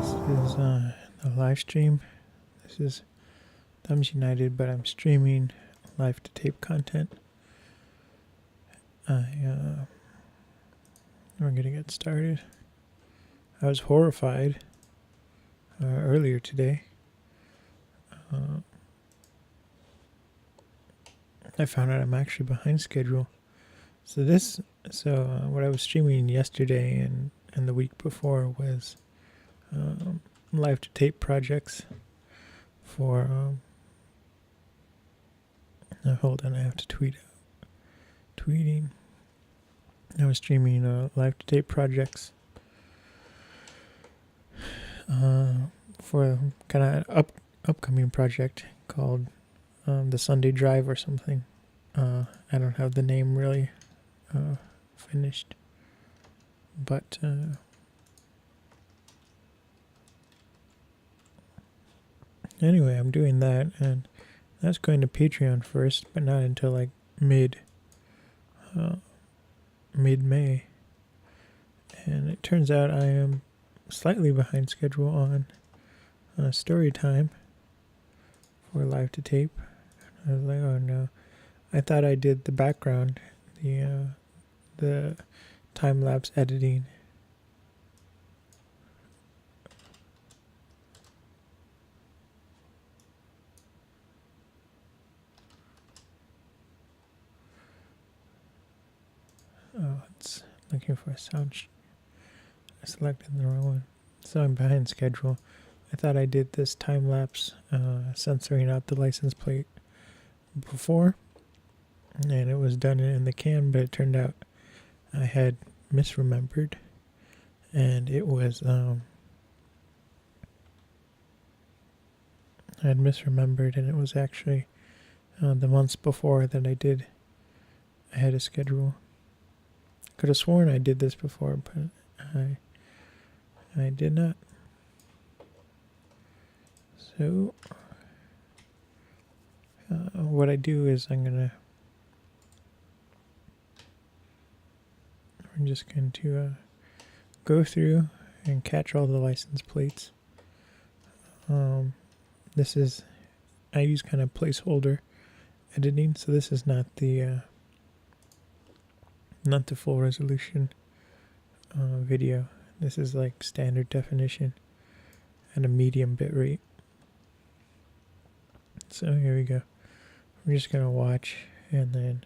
is the live stream. This is Thumbs United, but I'm streaming live to tape content. We're gonna get started. I was horrified earlier today. I found out I'm actually behind schedule. So what I was streaming yesterday and the week before was live to tape projects for hold on, I have to tweeting. I was streaming live to tape projects for kind of upcoming project called the Sunday Drive or something. I don't have the name really finished, but anyway, I'm doing that, and that's going to Patreon first, but not until like mid-May. And it turns out I am slightly behind schedule on story time for live to tape. I was like, oh no. I thought I did the background, the time-lapse editing. Oh, it's looking for a sound. I selected the wrong one. So I'm behind schedule. I thought I did this time-lapse censoring out the license plate before, and it was done in the can, but it turned out I had misremembered, and it was and it was actually the months before that I did ahead of schedule. Could have sworn I did this before, but I did not. So what I do is we're just going to go through and catch all the license plates. I use kind of placeholder editing, so this is not the full resolution video. This is like standard definition at a medium bit rate. So here we go. We're just gonna watch, and then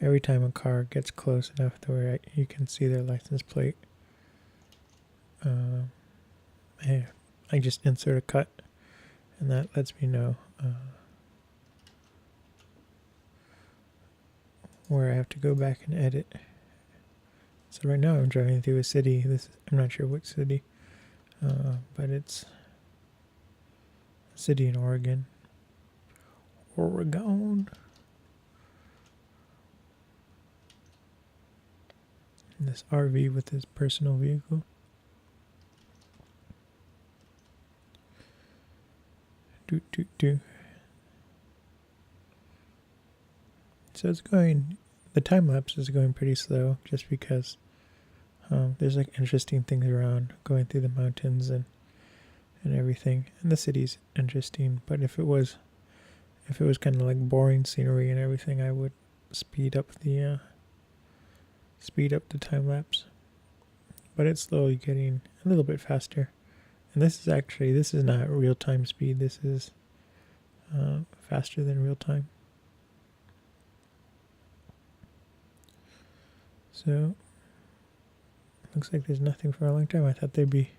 every time a car gets close enough to where you can see their license plate, I just insert a cut, and that lets me know where I have to go back and edit. So right now I'm driving through a city. I'm not sure which city, but it's a city in Oregon. This RV with his personal vehicle. So the time lapse is going pretty slow just because there's like interesting things around going through the mountains and everything. And the city's interesting, but if it was kind of like boring scenery and everything, I would speed up the time lapse. But it's slowly getting a little bit faster. And this is not real time speed. This is faster than real time. So looks like there's nothing for a long time. I thought there'd be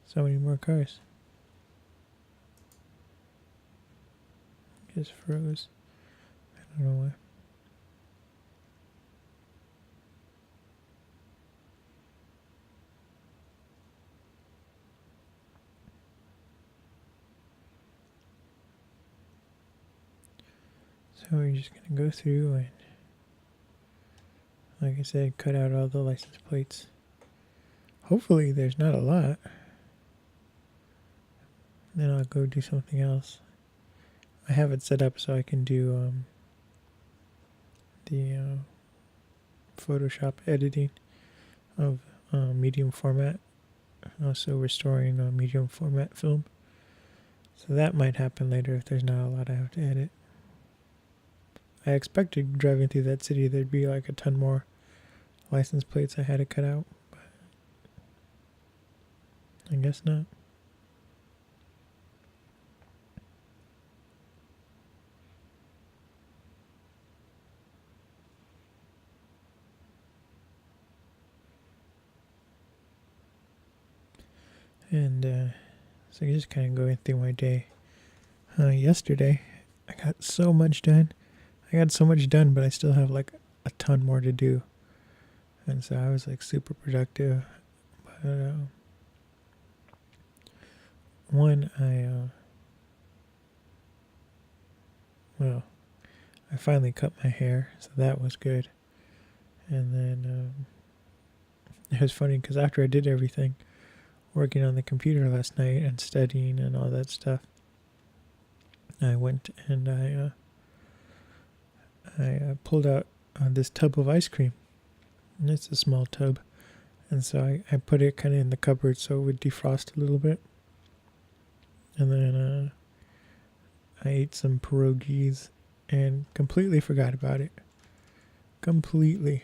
so many more cars. Just froze. I don't know why. So we're just gonna go through and, like I said, cut out all the license plates. Hopefully there's not a lot. Then I'll go do something else. I have it set up so I can do the Photoshop editing of medium format also restoring a medium format film. So that might happen later if there's not a lot I have to edit. I expected driving through that city there'd be like a ton more license plates I had to cut out, but I guess not. And so just kind of going through my day. Yesterday, I got so much done. But I still have like a ton more to do. And so I was like super productive. But one, I finally cut my hair, so that was good. And then it was funny because after I did everything, working on the computer last night and studying and all that stuff, I went and I pulled out this tub of ice cream. And it's a small tub. And so I put it kind of in the cupboard so it would defrost a little bit. And then I ate some pierogies and completely forgot about it. Completely.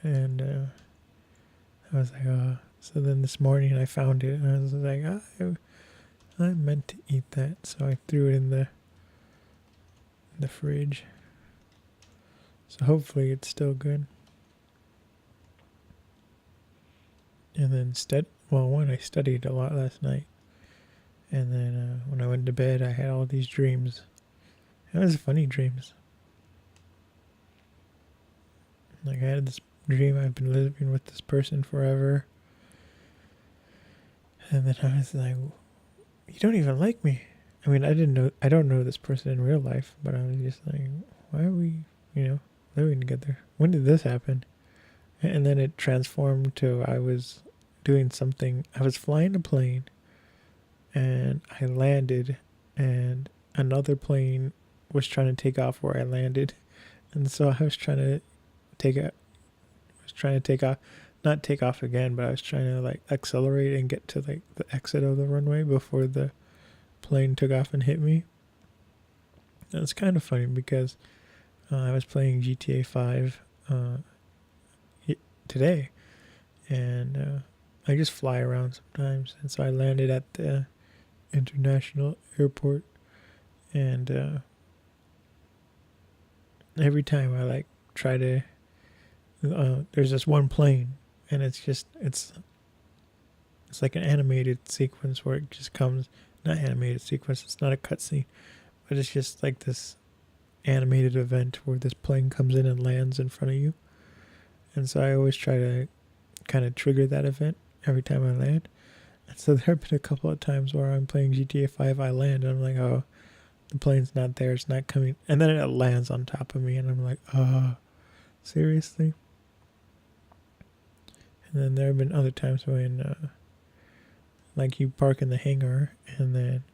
And I was like, oh. So then this morning I found it and I was like, I meant to eat that. So I threw it in the fridge. So hopefully it's still good. And then I studied a lot last night. And then when I went to bed, I had all these dreams. It was funny dreams. Like I had this dream I've been living with this person forever. And then I was like, you don't even like me. I mean, I don't know this person in real life, but I was just like, why are we, living together? When did this happen? And then it transformed to I was doing something. I was flying a plane and I landed and another plane was trying to take off where I landed. And so I was trying to take off, not take off again, but I was trying to like accelerate and get to like the exit of the runway before the plane took off and hit me. And it's kind of funny because I was playing GTA 5 today, and I just fly around sometimes. And so I landed at the international airport, and every time I like try to, there's this one plane, and it's like an animated sequence where it just comes. Not animated sequence, it's not a cutscene, but it's just like this animated event where this plane comes in and lands in front of you. And so I always try to kind of trigger that event every time I land. And so there have been a couple of times where I'm playing GTA 5, I land, and I'm like, oh, the plane's not there, it's not coming. And then it lands on top of me, and I'm like, oh, seriously? And then there have been other times when like you park in the hangar and then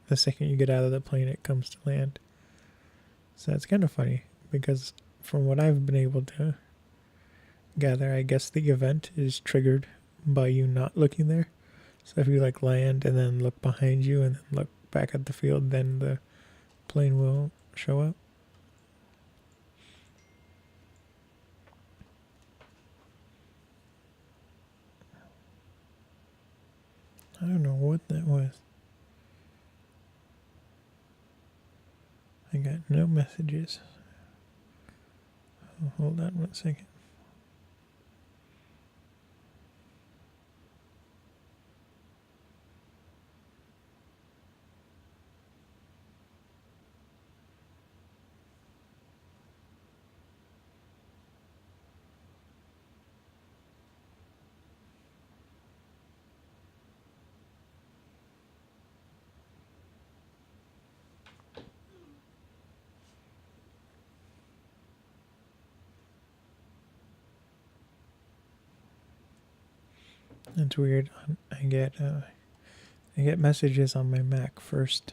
the second you get out of the plane it comes to land. So it's kind of funny because from what I've been able to gather, I guess the event is triggered by you not looking there. So if you like land and then look behind you and then look back at the field, then the plane will show up. I don't know what that was. I got no messages. Oh, hold on 1 second. It's weird. I get messages on my Mac first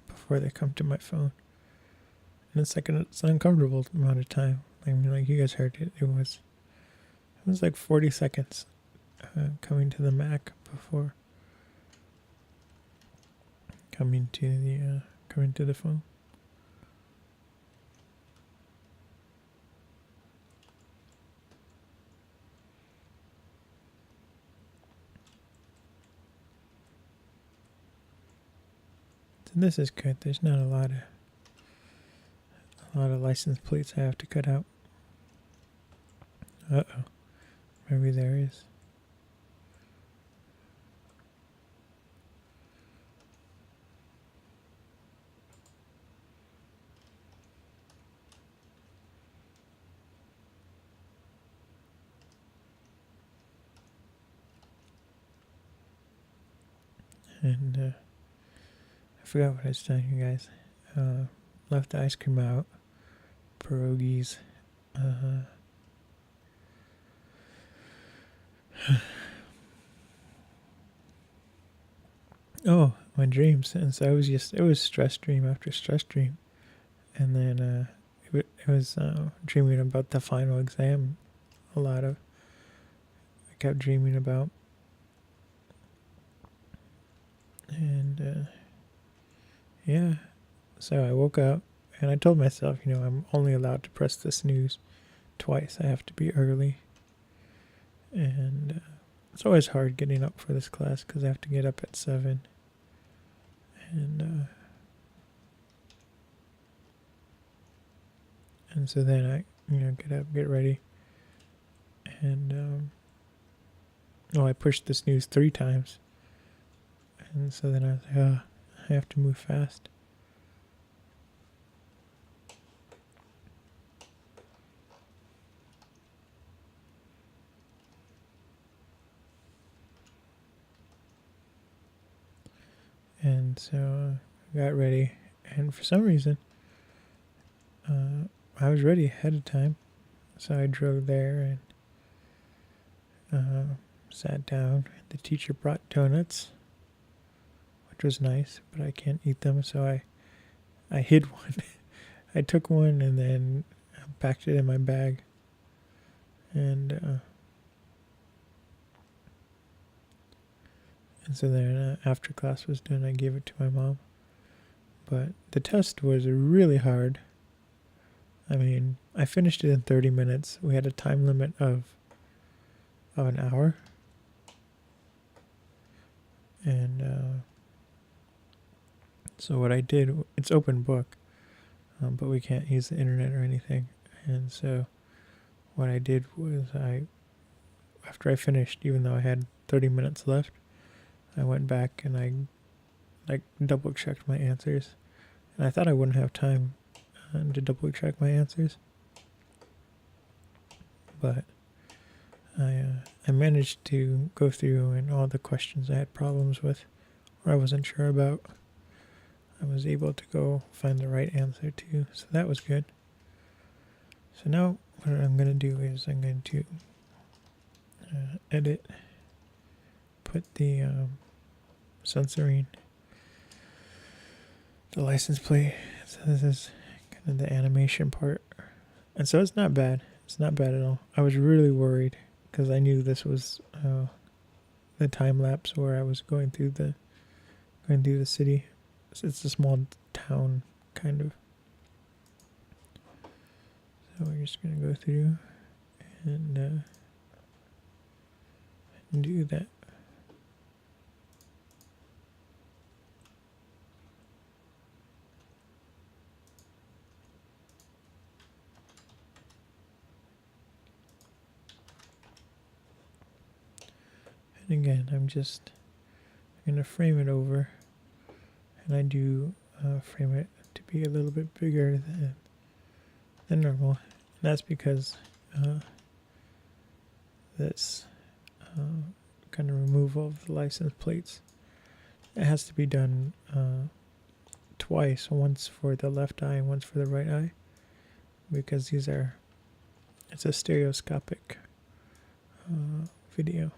before they come to my phone, and it's like it's an uncomfortable amount of time. I mean, like you guys heard it. It was like 40 seconds coming to the Mac before coming to the phone. So this is good. There's not a lot of license plates I have to cut out. Uh-oh. Maybe there is. And I forgot what I was telling you guys. Left the ice cream out. Pierogies. Oh, my dreams. And so it was stress dream after stress dream. And then it was dreaming about the final exam. I kept dreaming about. And yeah, so I woke up and I told myself, I'm only allowed to press the snooze twice. I have to be early. And it's always hard getting up for this class because I have to get up at 7. And so then I, get up, get ready. And, I pushed the snooze 3 times. And so then I was like, oh, I have to move fast. And so I got ready. And for some reason, I was ready ahead of time. So I drove there and sat down. The teacher brought donuts, which was nice, but I can't eat them, so I hid one. I took one and then packed it in my bag. And so then after class was done, I gave it to my mom. But the test was really hard. I mean, I finished it in 30 minutes. We had a time limit of an hour. And so what I did, it's open book, but we can't use the internet or anything. And so what I did was after I finished, even though I had 30 minutes left, I went back and I double checked my answers. And I thought I wouldn't have time to double check my answers. But I managed to go through and all the questions I had problems with or I wasn't sure about, I was able to go find the right answer to. So that was good. So now what I'm going to do is I'm going to edit, put the censoring the license plate. So this is kind of the animation part. And so it's not bad. It's not bad at all. I was really worried because I knew this was the time lapse where I was going through the city. It's a small town, kind of. So we're just going to go through and do that. And again, I'm going to frame it over, and I do frame it to be a little bit bigger than normal. And that's because this kind of removal of the license plates, it has to be done twice, once for the left eye and once for the right eye, because it's a stereoscopic video.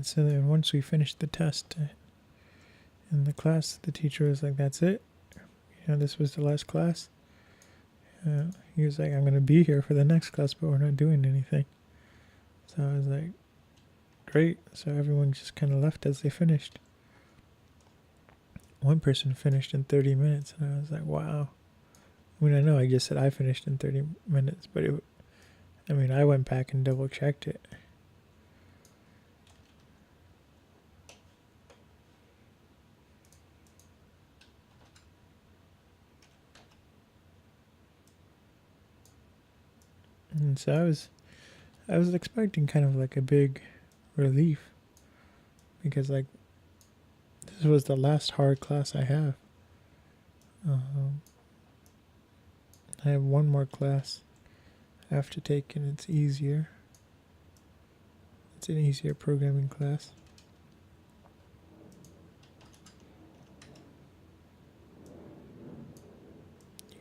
And so then once we finished the test in the class, the teacher was like, that's it. This was the last class. He was like, I'm going to be here for the next class, but we're not doing anything. So I was like, great. So everyone just kind of left as they finished. One person finished in 30 minutes, and I was like, wow. I mean, I know I just said I finished in 30 minutes, but I went back and double checked it. And so I was expecting kind of like a big relief, because like this was the last hard class I have. I have one more class I have to take, and it's easier. It's an easier programming class.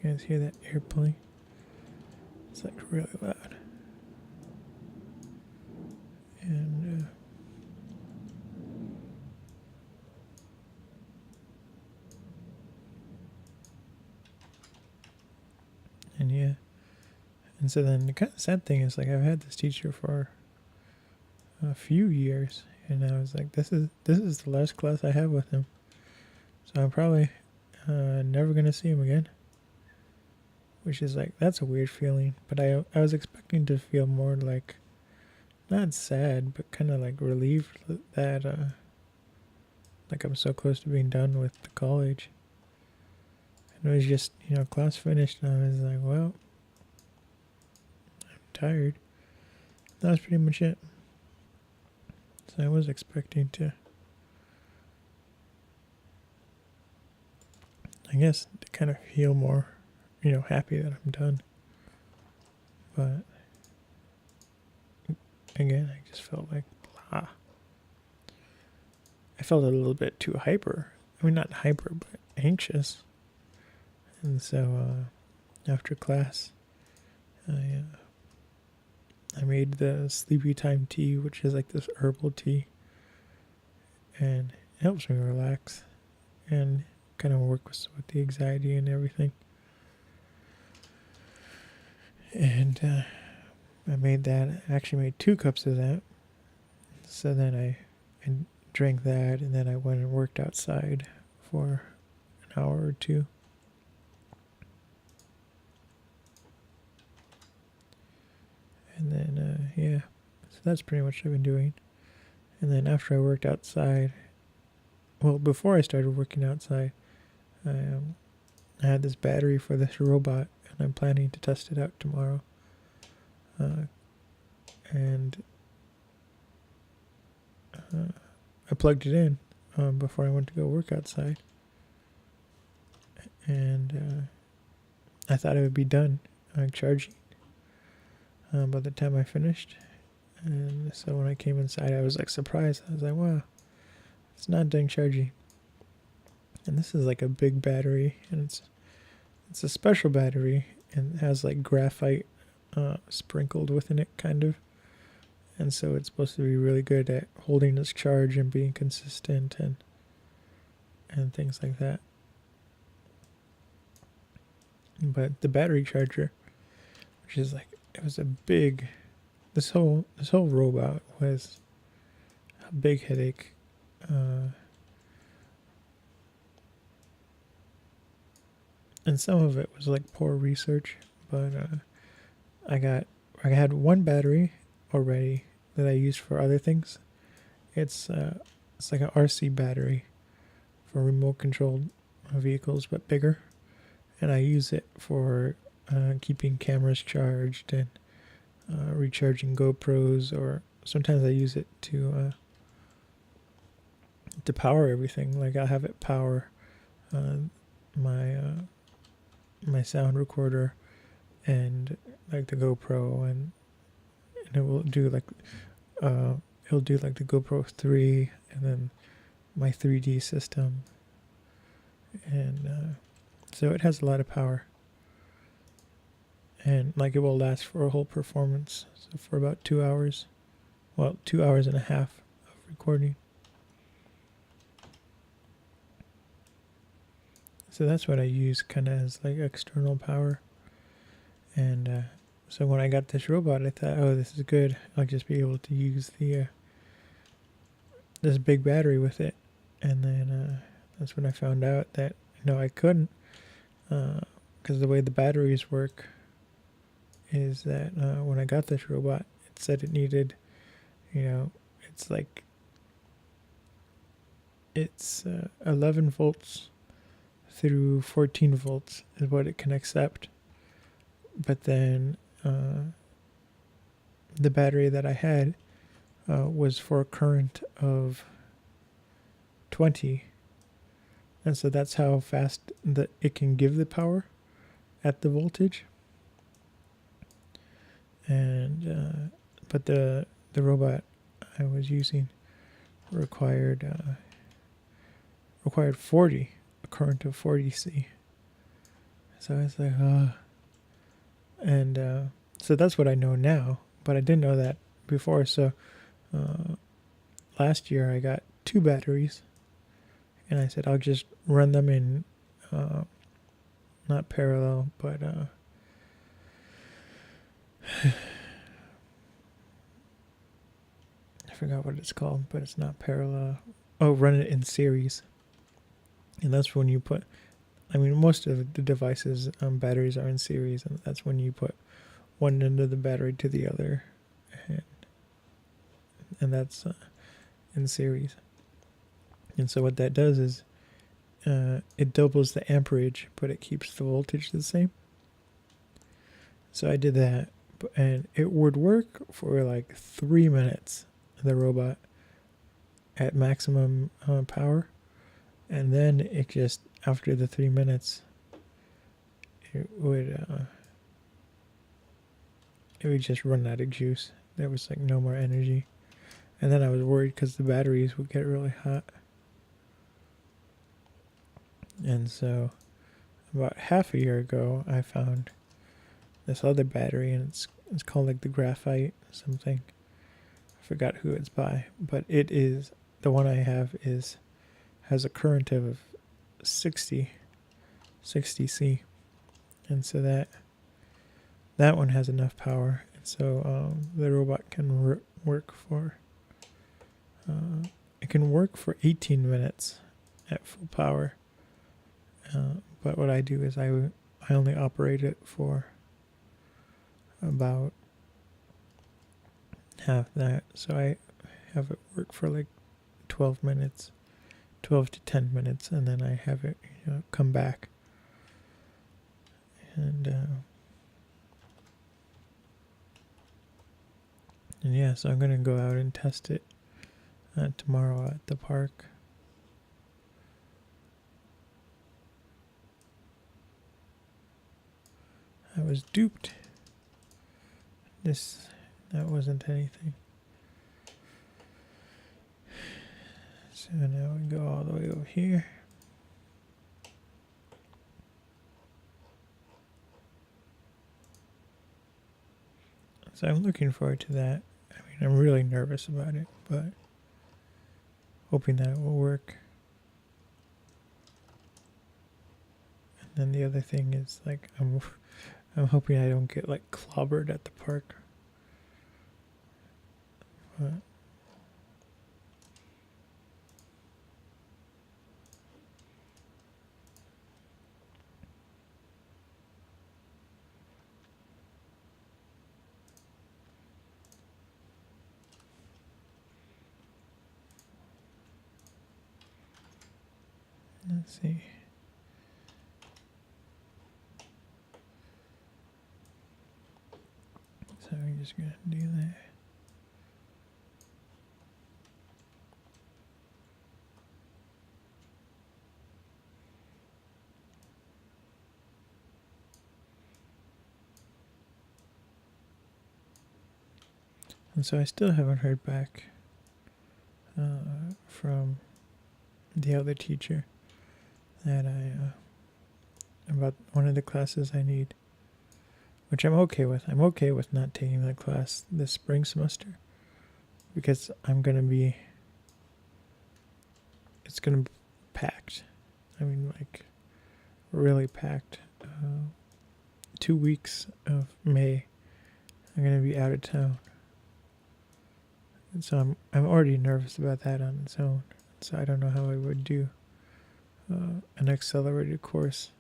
You guys hear that airplane? It's like really loud. And yeah. And so then the kind of sad thing is, like, I've had this teacher for a few years, and I was like, this is the last class I have with him. So I'm probably never gonna see him again. Which is like, that's a weird feeling. But I was expecting to feel more like, not sad, but kind of like relieved that like I'm so close to being done with the college. And it was just, class finished, and I was like, well, I'm tired. That was pretty much it. So I was expecting to, I guess, to kind of feel more, happy that I'm done. But again, I just felt like blah. I felt a little bit too hyper. I mean, not hyper, but anxious. And so after class, I made the sleepy time tea, which is like this herbal tea, and it helps me relax and kind of work with the anxiety and everything. And I made that. I actually made 2 cups of that. So then I drank that, and then I went and worked outside for an hour or 2. And then, yeah, so that's pretty much what I've been doing. And then after I worked outside, well, before I started working outside, I had this battery for this robot, and I'm planning to test it out tomorrow. And I plugged it in before I went to go work outside. And I thought it would be done charging by the time I finished. And so when I came inside, I was like surprised. I was like, wow, it's not done charging. And this is like a big battery, and it's a special battery, and it has like graphite sprinkled within it, kind of. And so it's supposed to be really good at holding its charge and being consistent and things like that. But the battery charger, which is like, it was a big, this whole robot was a big headache. And some of it was like poor research, but I had one battery already that I used for other things. It's like an RC battery for remote controlled vehicles, but bigger. And I use it for keeping cameras charged and recharging GoPros, or sometimes I use it to power everything. Like I'll have it power my sound recorder and like the GoPro, and it will do like it'll do like the GoPro 3 and then my 3D system, and so it has a lot of power, and like it will last for a whole performance, so for about 2 hours, well, 2 hours and a half of recording. So that's what I use kind of as like external power. And so when I got this robot, I thought, oh, this is good. I'll just be able to use the this big battery with it. And then that's when I found out that no, I couldn't, because the way the batteries work is that when I got this robot, it said it needed, it's like it's 11 volts through 14 volts is what it can accept. But then the battery that I had was for a current of 20, and so that's how fast it can give the power at the voltage. And but the robot I was using required 40, a current of 40C. So I was like, and so that's what I know now, but I didn't know that before. So last year I got 2 batteries, and I said I'll just run them in not parallel, but I forgot what it's called, but it's not parallel. Oh, run it in series. And that's when you put, I mean, most of the devices, batteries are in series, and that's when you put one end of the battery to the other, and that's in series. And so what that does is it doubles the amperage, but it keeps the voltage the same. So I did that, and it would work for like 3 minutes, the robot, at maximum power. And then it just, after the 3 minutes, it would just run out of juice. There was like no more energy. And then I was worried because the batteries would get really hot. And so about half a year ago, I found this other battery, and it's called like the graphite something. I forgot who it's by, but it is, the one I have has a current of 60C, and so that one has enough power, and so the robot can work for 18 minutes at full power. But what I do is I only operate it for about half that, so I have it work for like 12 minutes, 12 to 10 minutes, and then I have it come back. And yeah, so I'm gonna go out and test it tomorrow at the park. I was duped. That wasn't anything. So now we go all the way over here. So I'm looking forward to that. I mean, I'm really nervous about it, but hoping that it will work. And then the other thing is, like, I'm hoping I don't get like clobbered at the park. But let's see. So we're just gonna do that. And so I still haven't heard back from the other teacher that about one of the classes I need, which I'm okay with. I'm okay with not taking that class this spring semester because I'm going to be it's gonna be packed. I mean, like, really packed. 2 weeks of May, I'm gonna be out of town, and so I'm already nervous about that on its own. So I don't know how I would do an accelerated course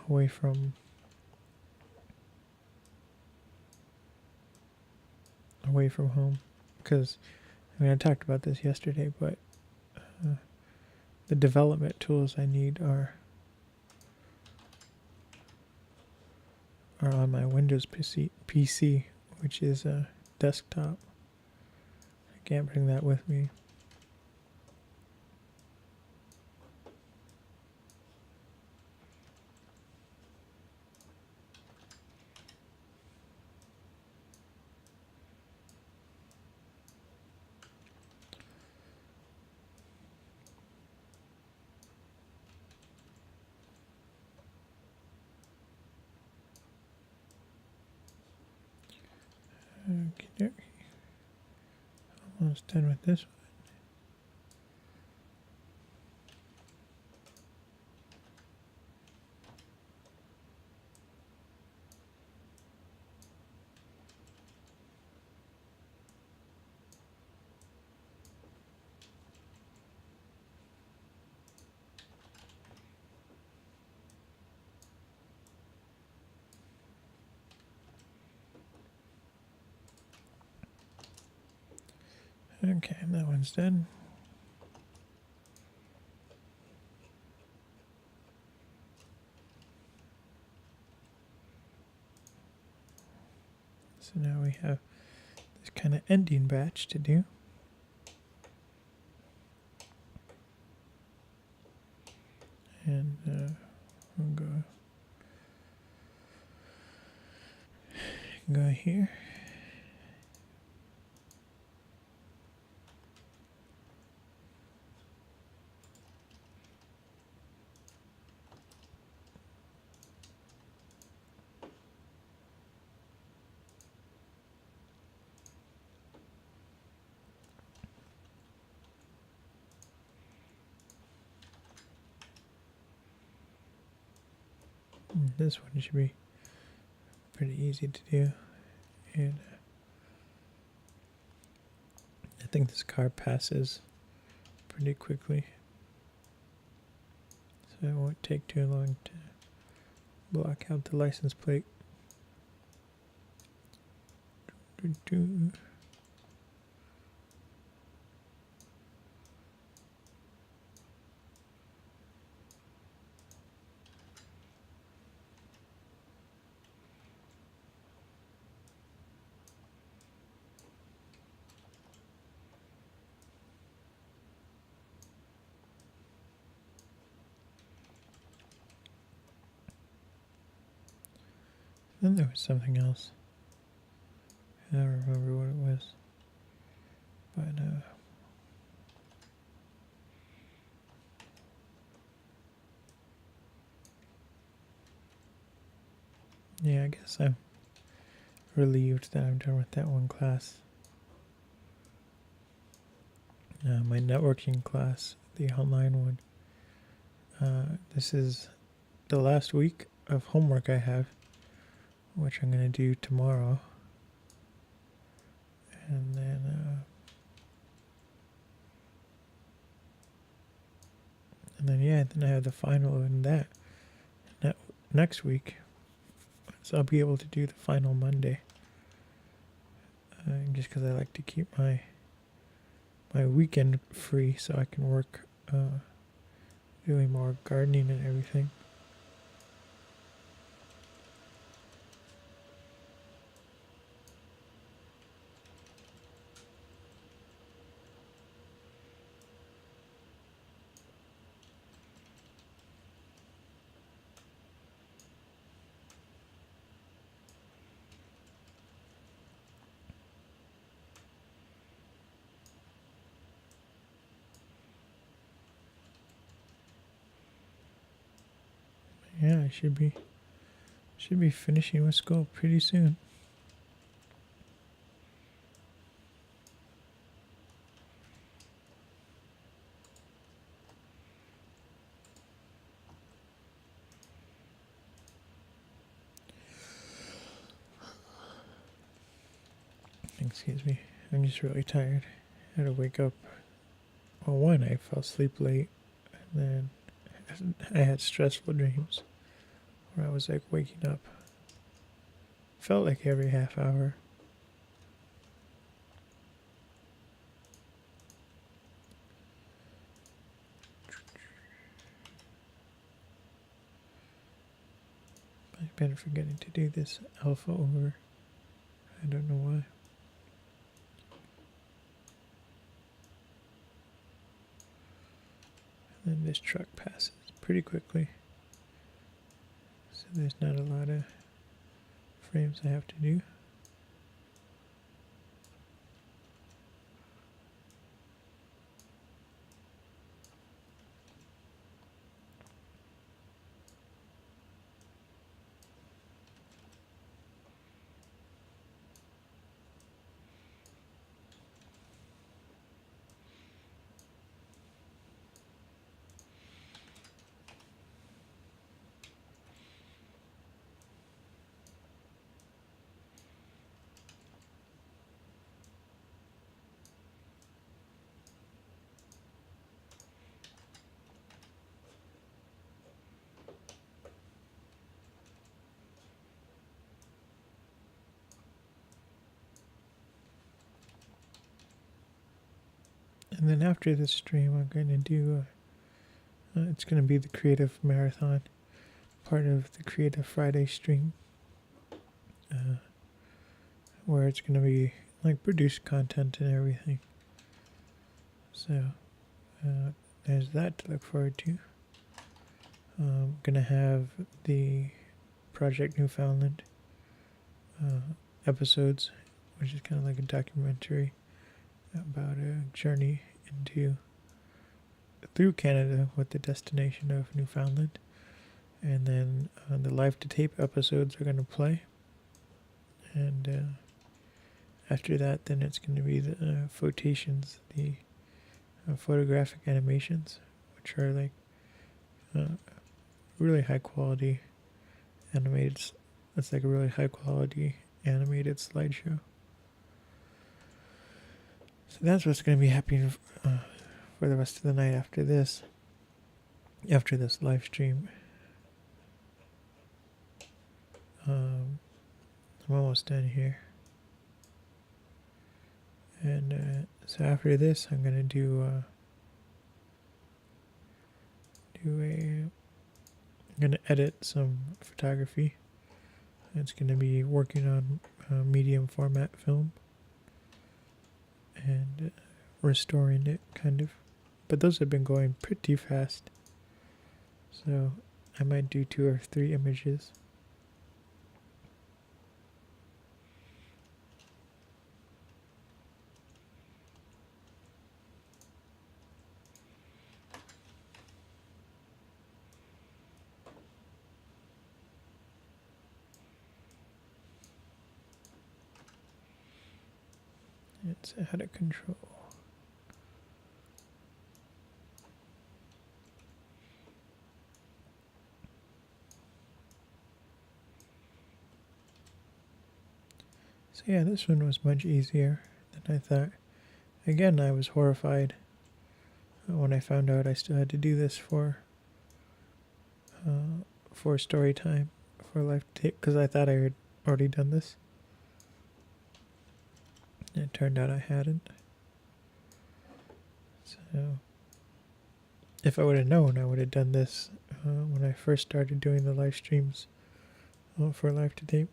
away from home, because I mean I talked about this yesterday, but the development tools I need are on my Windows PC, which is a desktop. I can't bring that with me. Okay, almost done with this one. Okay, that one's done. So now we have this kind of ending batch to do. And we'll go here. This one should be pretty easy to do, and I think this car passes pretty quickly, so it won't take too long to block out the license plate. Then there was something else. I don't remember what it was, but yeah, I guess I'm relieved that I'm done with that one class. My networking class, the online one. This is the last week of homework I have, which I'm going to do tomorrow. And then yeah, then I have the final in that next week. So I'll be able to do the final Monday. Just because I like to keep my weekend free so I can work doing more gardening and everything. Yeah, I should be finishing with school pretty soon. Excuse me. I'm just really tired. I had to wake up. Well, one, I fell asleep late, and then I had stressful dreams where I was like waking up. Felt like every half hour. I've been forgetting to do this alpha over. I don't know why. And then this truck passes pretty quickly. So there's not a lot of frames I have to do. And then after this stream, I'm going to do, it's going to be the Creative Marathon, part of the Creative Friday stream, where it's going to be like produced content and everything. So there's that to look forward to. I'm going to have the Project Newfoundland episodes, which is kind of like a documentary about a journey through Canada with the destination of Newfoundland. And then the live to tape episodes are going to play. And after that, then it's going to be the photations, the photographic animations, which are like really high quality animated. It's like a really high quality animated slideshow. So that's what's going to be happening for the rest of the night after this live stream. I'm almost done here. And so after this, I'm going to I'm going to edit some photography. It's going to be working on medium format film and restoring it, kind of. But those have been going pretty fast. So I might do 2 or 3 images. It's out of control. So yeah, this one was much easier than I thought. Again, I was horrified when I found out I still had to do this for story time, for live tape, because I thought I had already done this. And it turned out I hadn't. So if I would have known, I would have done this when I first started doing the live streams for live to tape.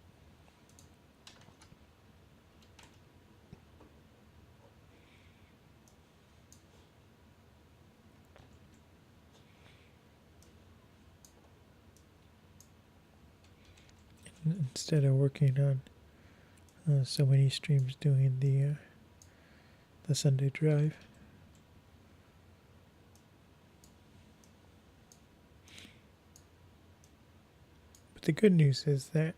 Instead of working on so many streams doing the Sunday drive. But the good news is that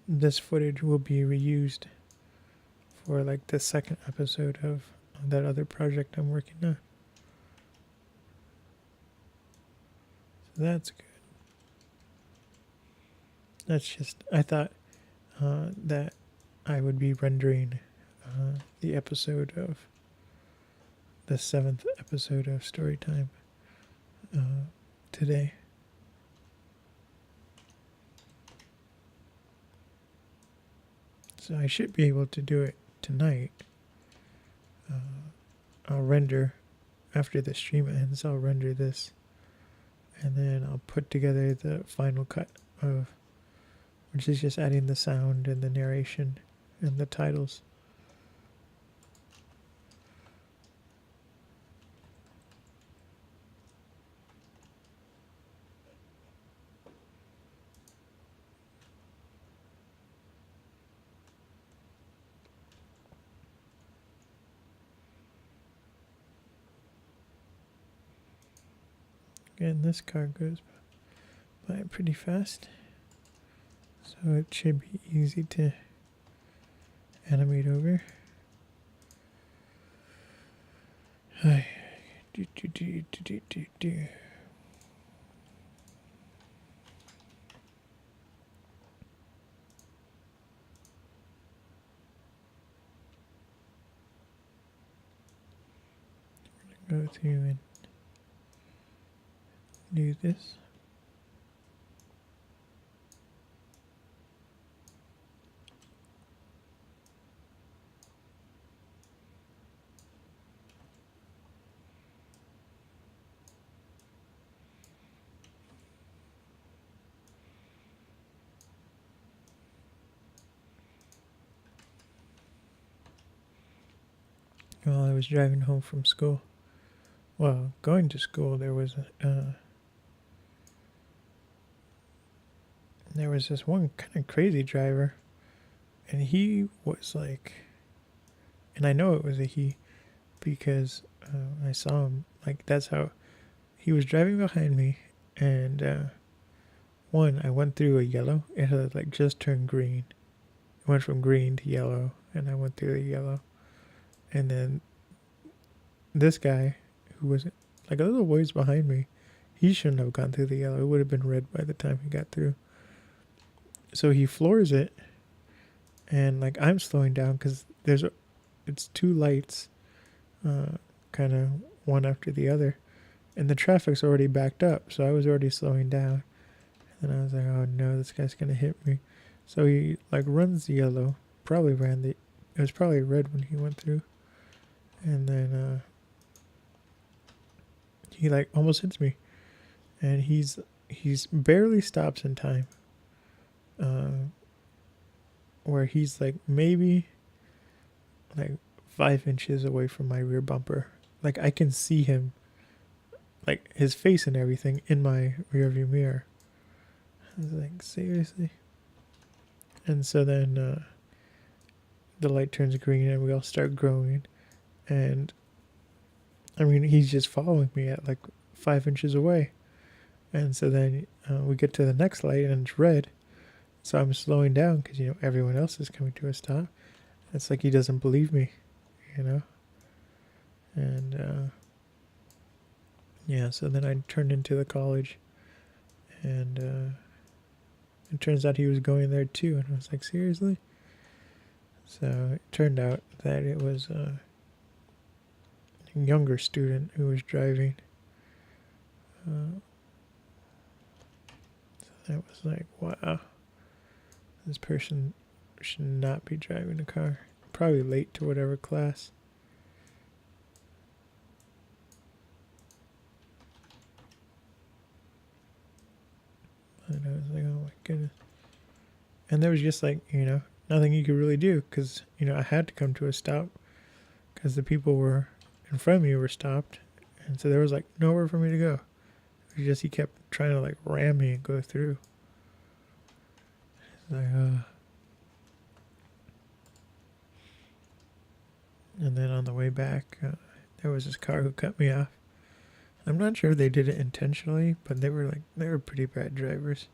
this footage will be reused for like the second episode of that other project I'm working on. So that's good. That's just, I thought that I would be rendering the episode of the 7th episode of Storytime today. So I should be able to do it tonight. I'll render, after the stream ends, I'll render this. And then I'll put together the final cut of, which is just adding the sound and the narration and the titles. Again, this car goes by pretty fast, so it should be easy to animate over. Hi. Go through and do this. While I was driving home from school, well, going to school, there was this one kind of crazy driver, and he was like, and I know it was a he because I saw him, like, that's how he was driving behind me, and I went through a yellow. It had like just turned green. It went from green to yellow, and I went through the yellow. And then this guy, who was like a little ways behind me, he shouldn't have gone through the yellow. It would have been red by the time he got through. So he floors it, and like I'm slowing down because it's two lights, kind of one after the other, and the traffic's already backed up. So I was already slowing down, and I was like, oh no, this guy's gonna hit me. So he like runs the yellow, it was probably red when he went through, and then he like almost hits me, and he's barely stops in time, where he's like maybe like 5 inches away from my rear bumper. Like I can see him, like his face and everything in my rear view mirror. I was like, seriously? And so then the light turns green and we all start growing, and I mean he's just following me at like 5 inches away. And so then we get to the next light and it's red. So I'm slowing down because, everyone else is coming to a stop. It's like he doesn't believe me, And, yeah, so then I turned into the college. And it turns out he was going there too. And I was like, seriously? So it turned out that it was a younger student who was driving. So that was like, wow. This person should not be driving a car. Probably late to whatever class. And I was like, oh my goodness. And there was just like, nothing you could really do because, I had to come to a stop because the people were in front of me were stopped. And so there was like nowhere for me to go. It was just he kept trying to like ram me and go through. Like, and then on the way back, there was this car who cut me off. I'm not sure if they did it intentionally, but they were pretty bad drivers.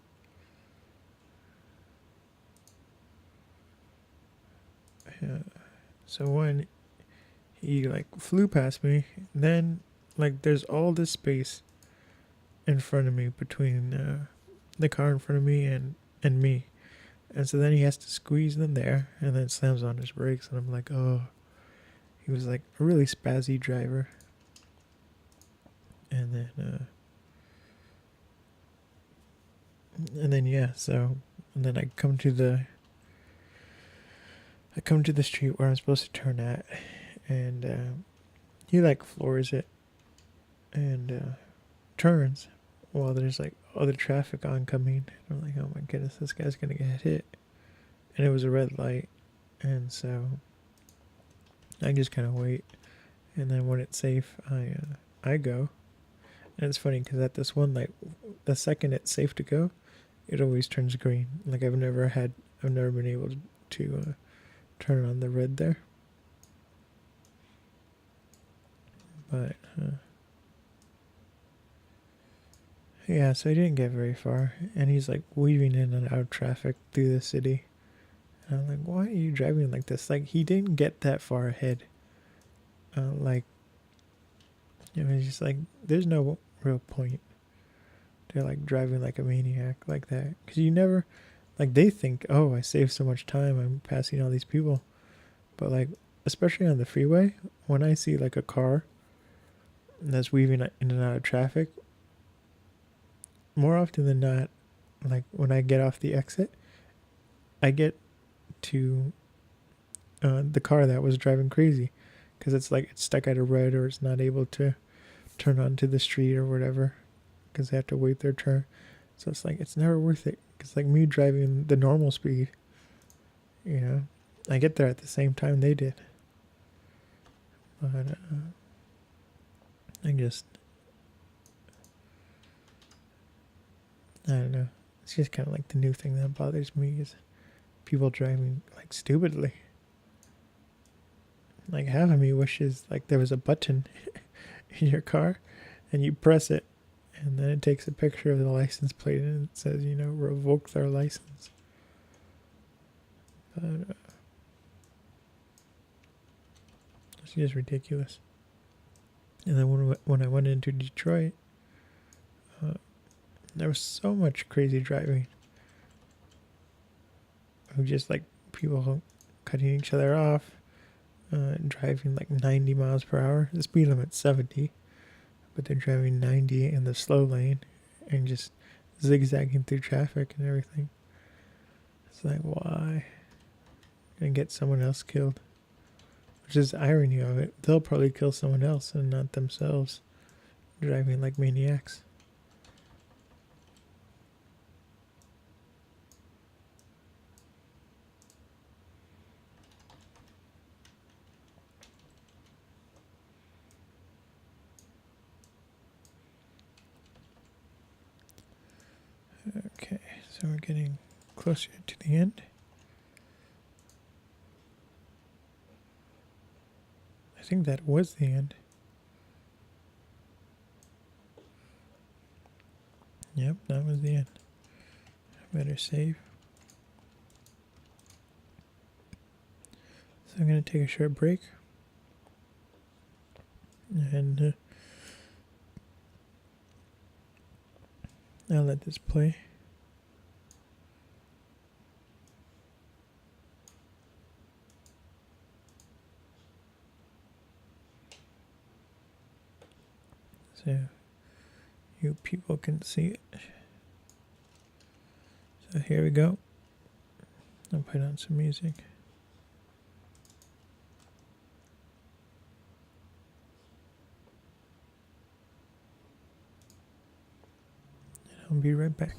So when he like flew past me, then like there's all this space in front of me between the car in front of me and me. And so then he has to squeeze in there and then slams on his brakes. And I'm like, oh, he was like a really spazzy driver. And then yeah, so and then I come to the street where I'm supposed to turn at, and he like floors it and turns while there's like other traffic oncoming. I'm like, oh my goodness, this guy's gonna get hit. And it was a red light, and so I just kind of wait, and then when it's safe, I go. And it's funny because at this one light, the second it's safe to go, it always turns green. Like I've never been able to turn on the red there. But yeah, so he didn't get very far, and he's like weaving in and out of traffic through the city. And I'm like, why are you driving like this? Like he didn't get that far ahead. Like, it's just like there's no real point to like driving like a maniac like that, because you never, like they think, oh, I saved so much time, I'm passing all these people, but like especially on the freeway, when I see like a car that's weaving in and out of traffic, more often than not, like when I get off the exit, I get to the car that was driving crazy, because it's like it's stuck at a red or it's not able to turn onto the street or whatever, because they have to wait their turn. So it's like it's never worth it, because like me driving the normal speed, I get there at the same time they did. But I don't know. It's just kind of like the new thing that bothers me is people driving like stupidly. Like half of me wishes like there was a button in your car and you press it and then it takes a picture of the license plate and it says, revoke their license. But it's just ridiculous. And then when I went into Detroit, there was so much crazy driving. Just like people cutting each other off, driving like 90 miles per hour. The speed limit's 70, but they're driving 90 in the slow lane and just zigzagging through traffic and everything. It's like, why? And get someone else killed. Which is the irony of it. They'll probably kill someone else and not themselves, driving like maniacs. Okay, so we're getting closer to the end. I think that was the end. Yep, that was the end. Better save. So I'm going to take a short break. And I'll let this play. So you people can see it. So here we go. I'll put on some music. And I'll be right back.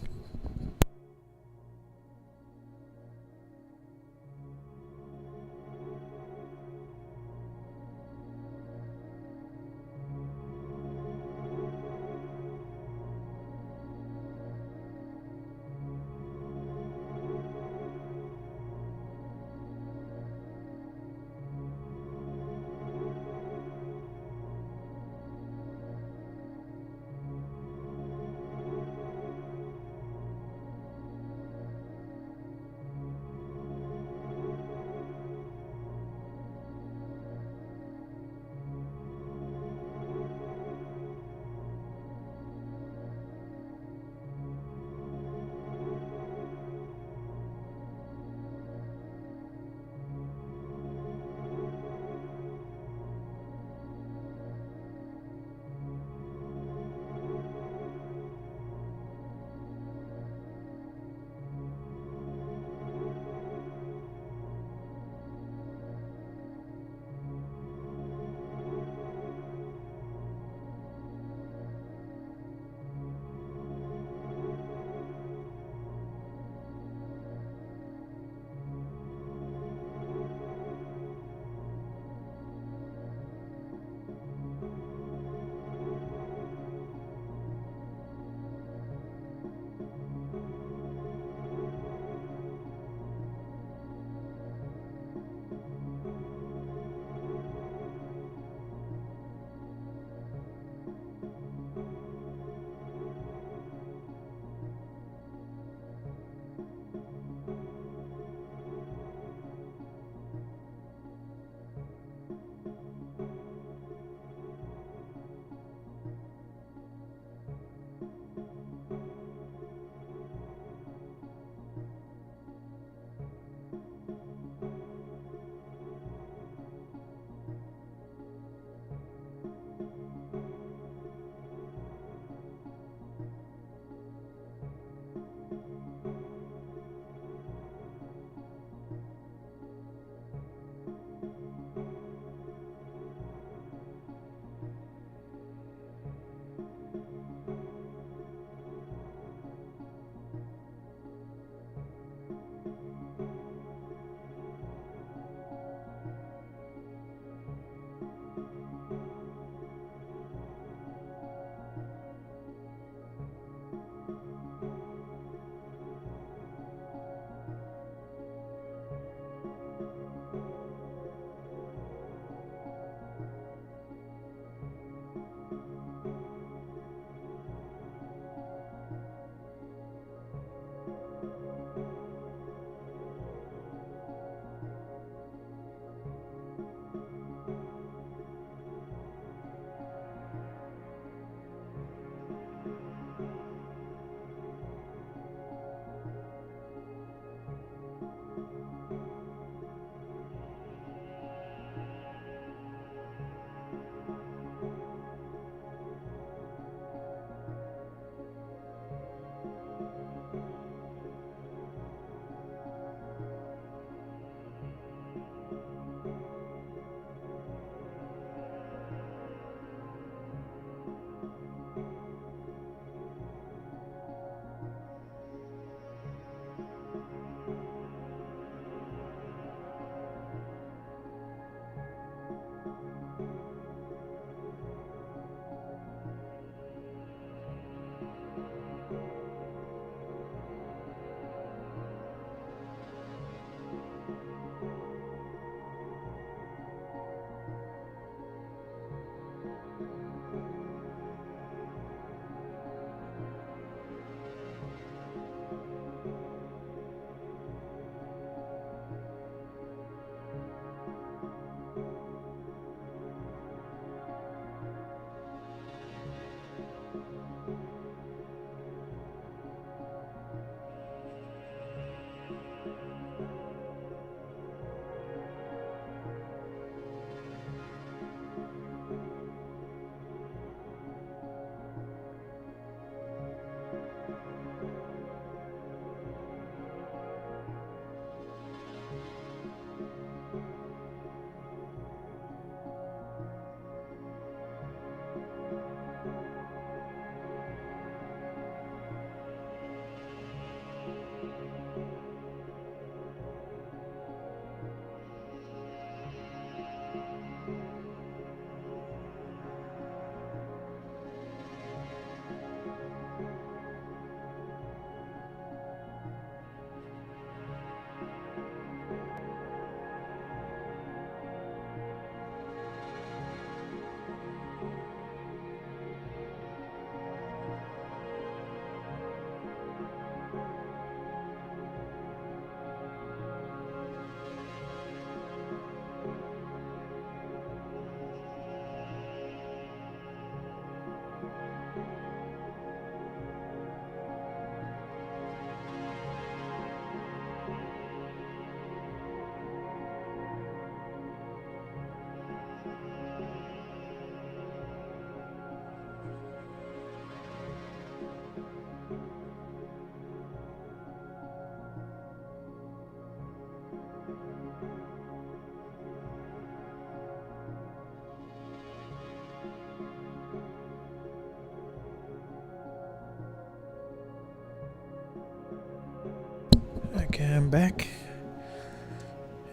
I'm back,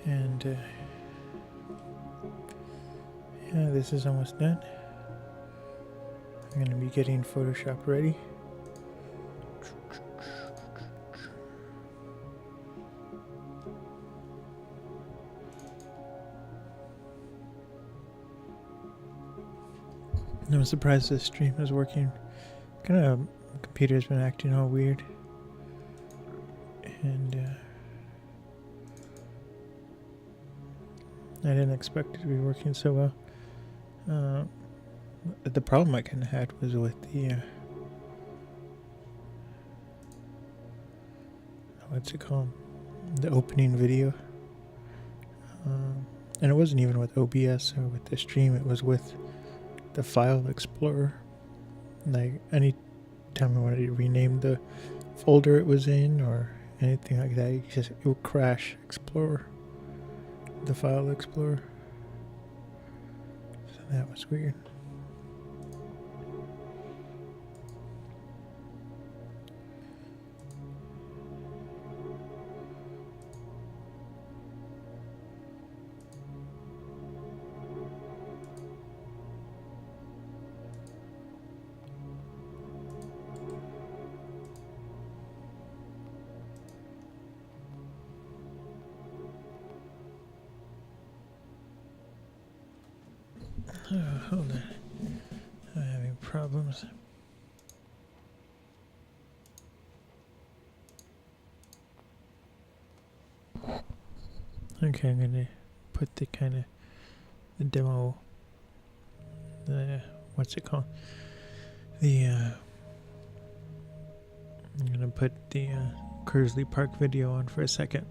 and yeah, this is almost done. I'm going to be getting Photoshop ready. I'm surprised this stream is working. Kind of, computer's been acting all weird, and I didn't expect it to be working so well. The problem I kind of had was with the what's it called? The opening video, and it wasn't even with OBS or with the stream. It was with the file explorer. Like any time I wanted to rename the folder it was in or anything like that, it would crash Explorer, the file explorer. So that was weird. Hold on. I'm having problems. Okay, I'm gonna put the the demo, what's it called? I'm gonna put the Kersley Park video on for a second,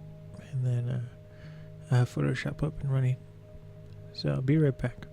and then I have Photoshop up and running. So I'll be right back.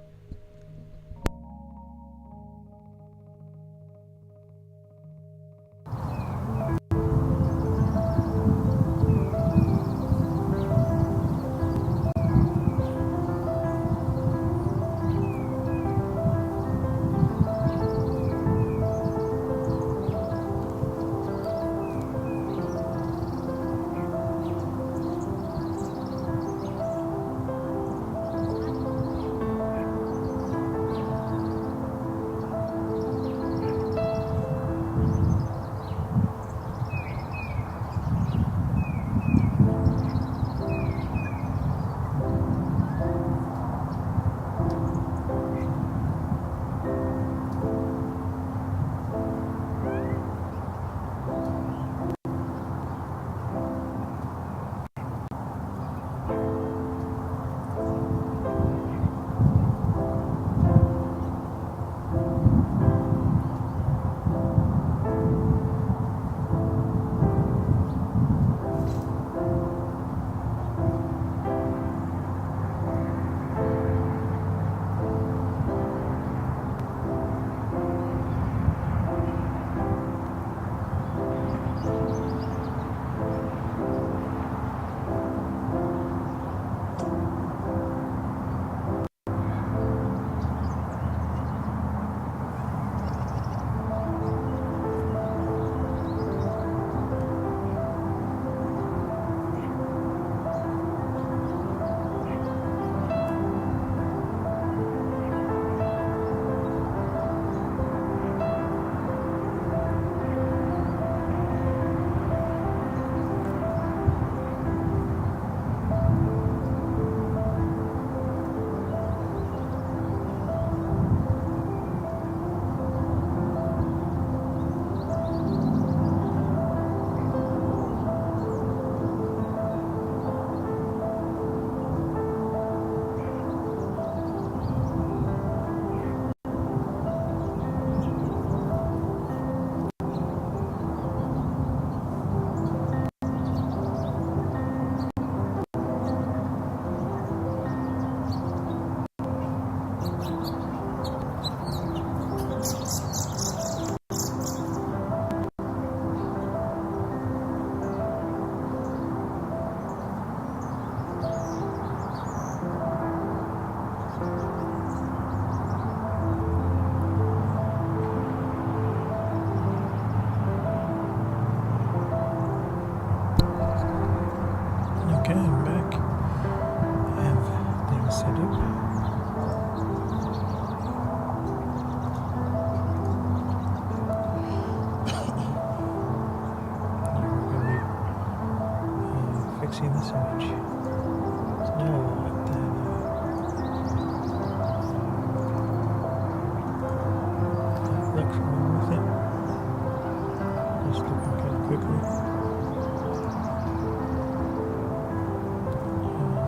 quickly.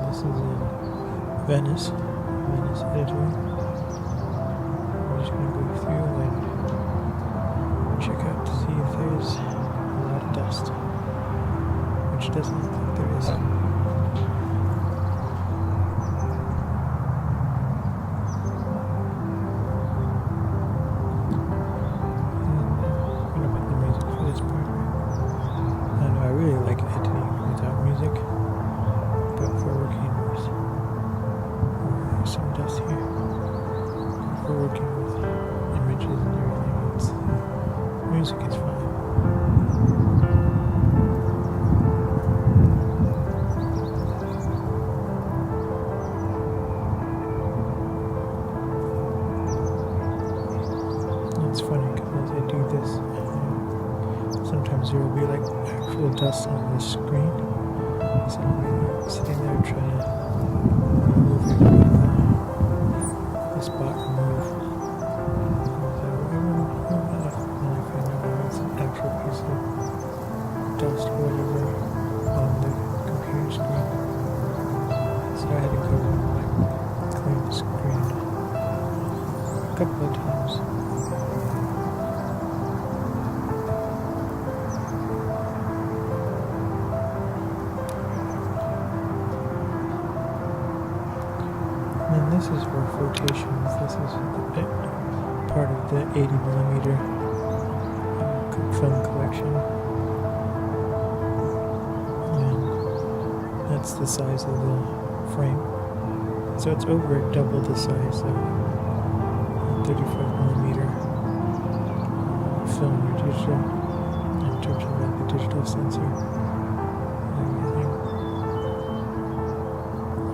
This is in Venice, Italy. I'm just going to go through and check out to see if there's a lot of dust, which doesn't look like there is. Music is fine. It's funny because as I do this, sometimes there will be like actual dust on the screen. So I'll be sitting there trying to remove it with the spot remove. Piece of dust or whatever on the computer screen. So I had to go and clean the screen a couple of times. And then this is for flotations. This is part of the 80mm film collection, and that's the size of the frame, so it's over double the size of 35mm film or digital in terms of like the digital sensor and everything.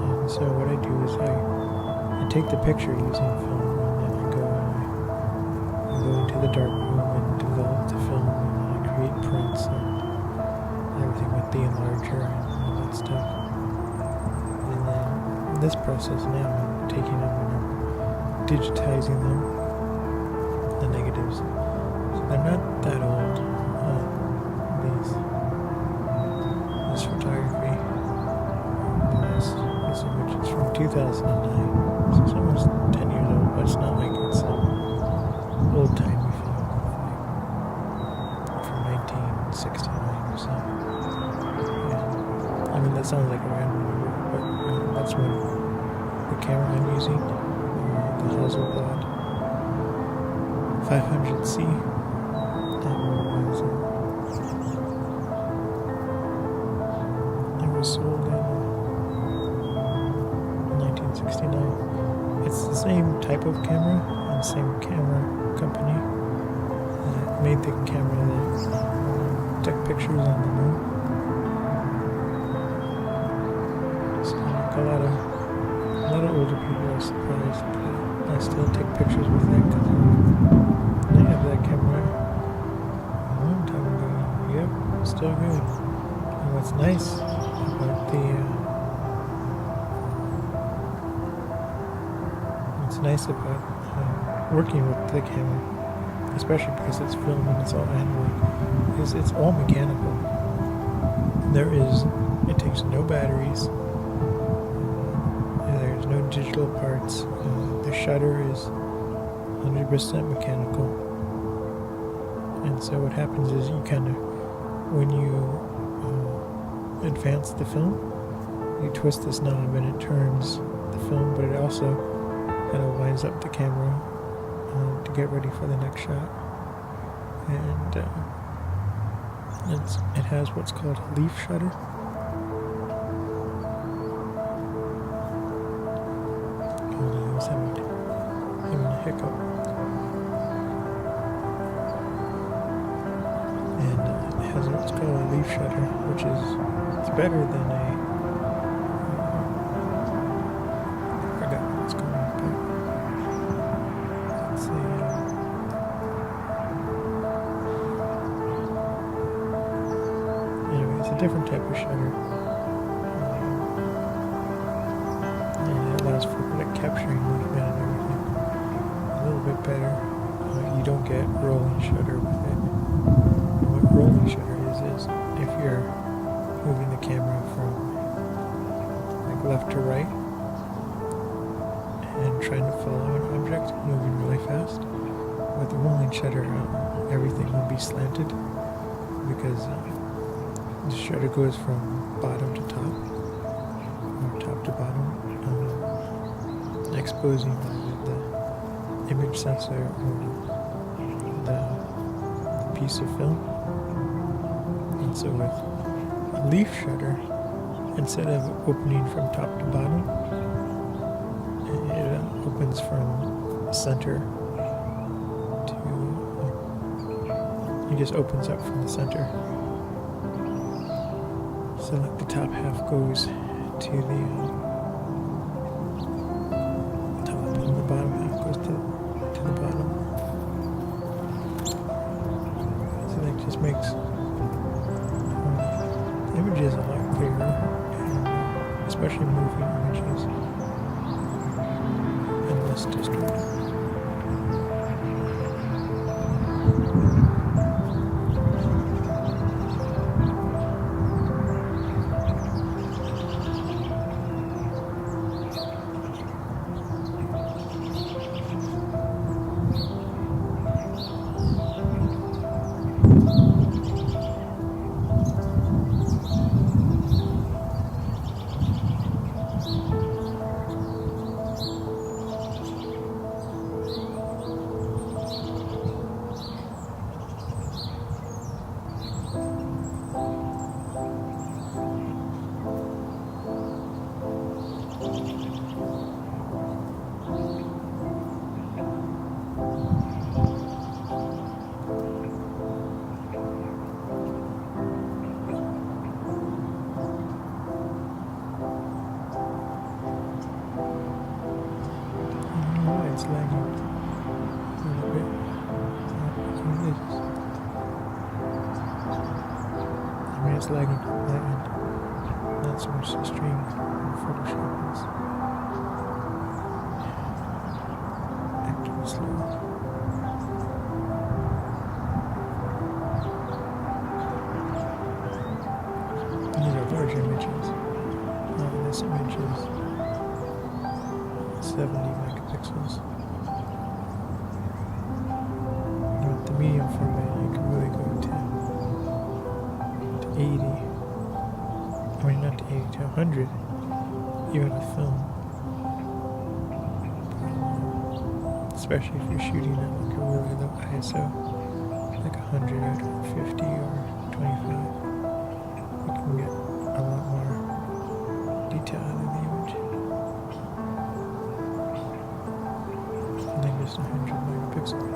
And so what I do is I take the picture using film, and then I go into the dark room and develop the film, and I create prints and everything with the enlarger and all that stuff. And then this process now, I'm taking them and I'm digitizing them, the negatives. So they're not that old, this photography. This image is from 2009, so it's almost 10 years old, but it's not like it's old-timey film. 69 or so. Yeah. I mean, that sounds like a random number, but that's when the camera I'm using, the Hasselblad 500C, it was sold in 1969. It's the same type of camera and same camera company that made the camera that took pictures on the moon. So like a lot of older people are surprised that I still take pictures with it because I have that camera a long time ago. Yep, still good. And what's nice about working with the camera, especially because it's film and it's all analog, is it's all mechanical. It takes no batteries, there's no digital parts, the shutter is 100% mechanical. And so what happens is you kind of, when you advance the film, you twist this knob and it turns the film, but it also kind of winds up the camera to get ready for the next shot. And it has what's called a leaf shutter. Hold on, I was having a hiccup. And it has what's called a leaf shutter, which is it's better than a I forgot what it's called, but it's it's a different type of shutter, and it allows for like capturing movement and everything a little bit better. You don't get rolling shutter with it. And what rolling shutter is is if you're moving the camera from like left to right and trying to follow an object moving really fast, with the rolling shutter, everything will be slanted because the shutter goes from bottom to top, or top to bottom, exposing the image sensor or the piece of film. And so with a leaf shutter, instead of opening from top to bottom, it opens from center to, it just opens up from the center. So like the top half goes to the top and the bottom half goes to the bottom. So that just makes images a lot clearer, and especially moving images, and less distorted. It's lagging a little bit. I mean, it's lagging on that end, not so much the stream or Photoshop is acting slow. These are large images. This image is 70 megapixels. With the medium format, you can really go to 80. I mean, not to 80, to 100, even a film. Especially if you're shooting at like a really low ISO, like 100 or 50 or 25. You can get a lot more detail out of the image. Than just 100 megapixels.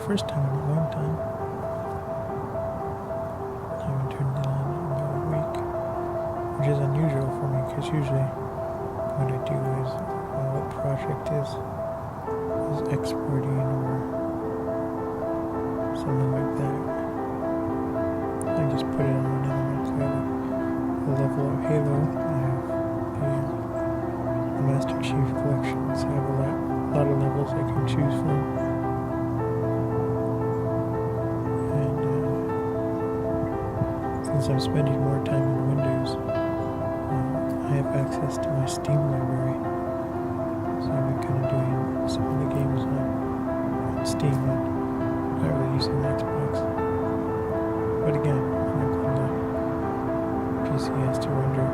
first time in a long time. I haven't turned it on in about a week, which is unusual for me because usually what I do is, what project is exporting or something like that. I just put it on and I have a level of Halo. I have the Master Chief Collection, so I have a lot of levels I can choose from. And since I'm spending more time in Windows, I have access to my Steam library. So I've been kind of doing some of the games on Steam and not really using Xbox. But again, when the PC has to render.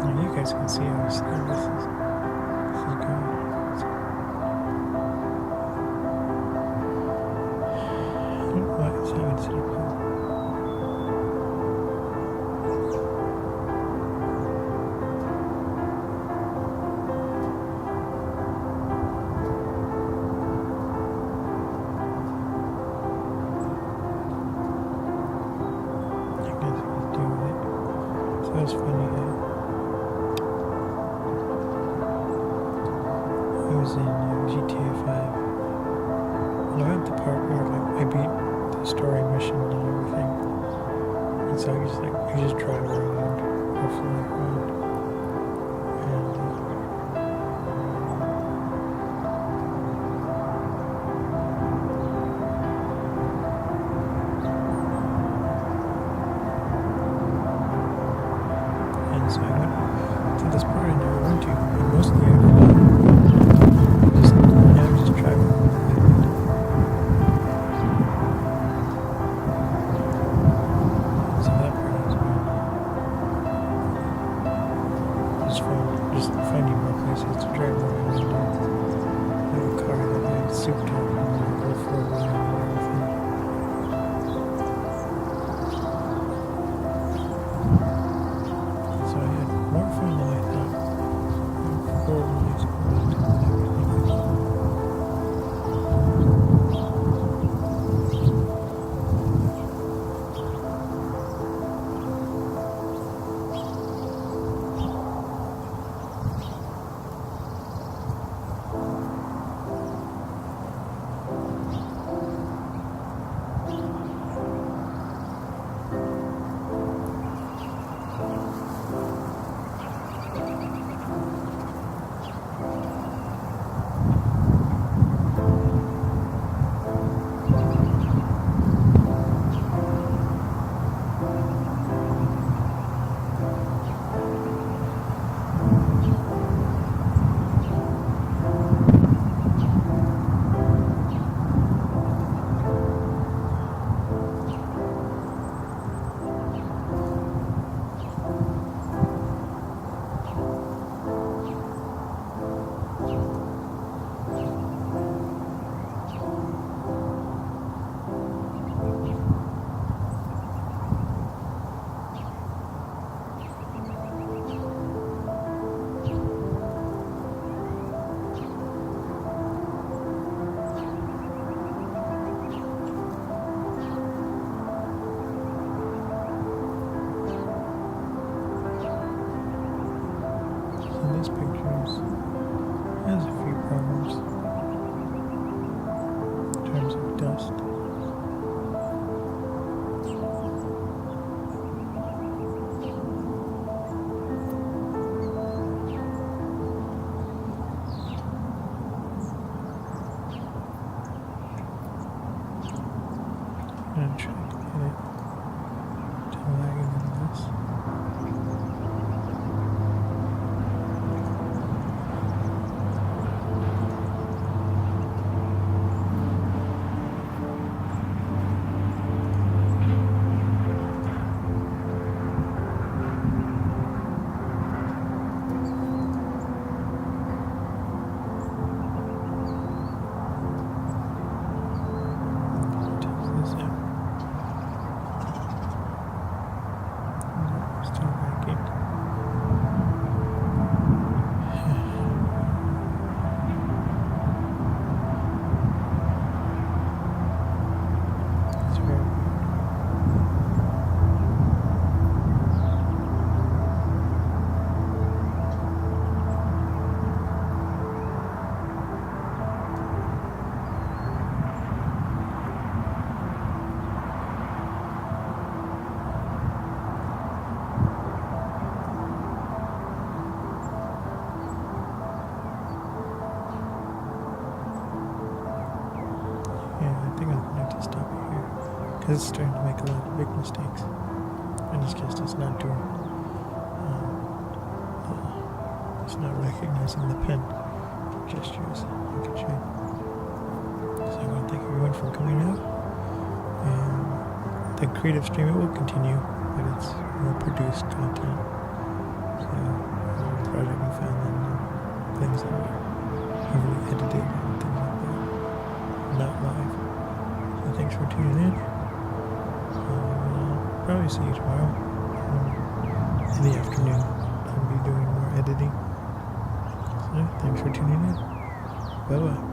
And you guys can see how slow this is going. I don't know why it's having such a problem. That was funny. I was in GTA 5, and I'm at the part where I beat the story mission and everything, and so I just drive around, or fly around, and so I went to this part I never went to, and mostly I was just driving around. So that part is fun. Just finding more places to drive around. I have a car that I had souped up and go for a while and everything. So I had more fun than I thought. to stop it here because it's starting to make a lot of big mistakes, and it's not doing. It's not recognizing the pen gestures like it should. So I want to thank everyone for coming out. And the creative stream, it will continue, but it's more produced content. So Project Newfoundland and things that were heavily edited and things like that. Not live. So thanks for tuning in. Probably see you tomorrow. In the afternoon, I'll be doing more editing. So thanks for tuning in. Bye bye.